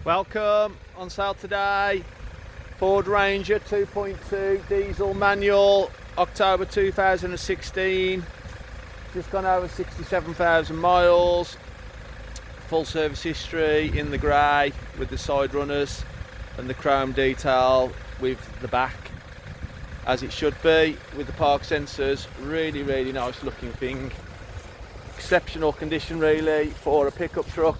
Welcome, on sale today, Ford Ranger 2.2 diesel manual, October 2016, just gone over 67,000 miles, full service history in the grey with the side runners and the chrome detail with the back as it should be, with the park sensors. Really nice looking thing, exceptional condition really for a pickup truck.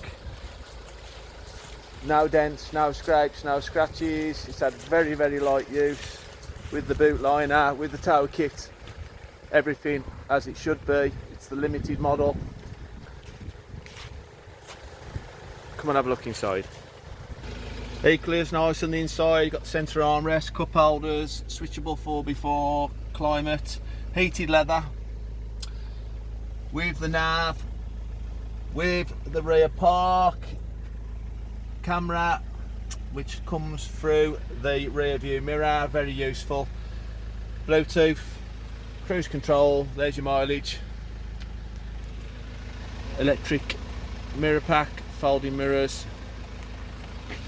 No dents, no scrapes, no scratches. It's had very light use with the boot liner, with the tow kit, everything as it should be. It's the limited model. Come and have a look inside. Equally as nice on the inside, you've got the centre armrest, cup holders, switchable 4x4, climate, heated leather, with the nav, with the rear park camera which comes through the rear view mirror, very useful. Bluetooth, cruise control, there's your mileage, electric mirror pack, folding mirrors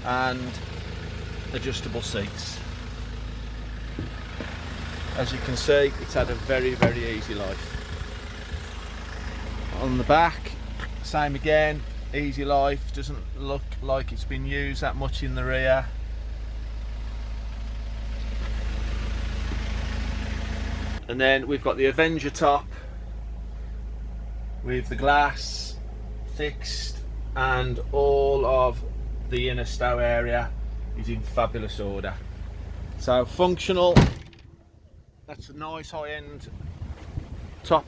and adjustable seats. As you can see, it's had a very easy life. On the back, same again, easy life, doesn't look like it's been used that much in the rear. And then we've got the Avenger top with the glass fixed, and all of the inner stow area is in fabulous order. So functional, that's a nice high-end top.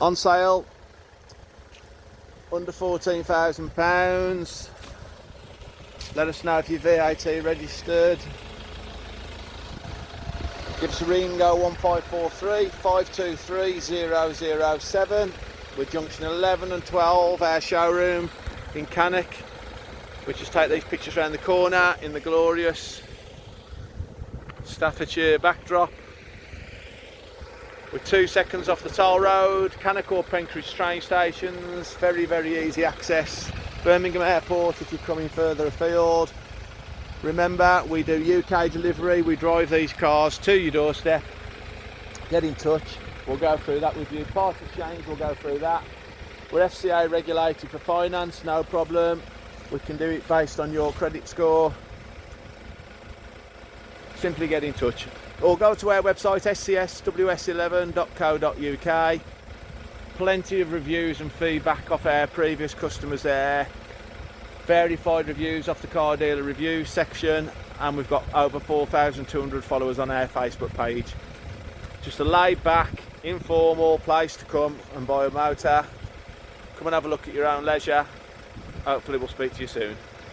On sale, under £14,000. Let us know if you're VAT registered. Give us a ring, 01543 523 007. We're junction 11 and 12, our showroom in Cannock. We just take these pictures around the corner in the glorious Staffordshire backdrop. We're 2 seconds off the toll road, Cannock or Penkridge train stations, very easy access. Birmingham Airport if you're coming further afield. Remember, we do UK delivery, we drive these cars to your doorstep. Get in touch, we'll go through that with you. Part exchange, we'll go through that. We're FCA regulated for finance, no problem. We can do it based on your credit score. Simply get in touch. Or go to our website scsws11.co.uk. Plenty of reviews and feedback off our previous customers there. Verified reviews off the car dealer review section, and we've got over 4,200 followers on our Facebook page. Just a laid back, informal place to come and buy a motor. Come and have a look at your own leisure. Hopefully we'll speak to you soon.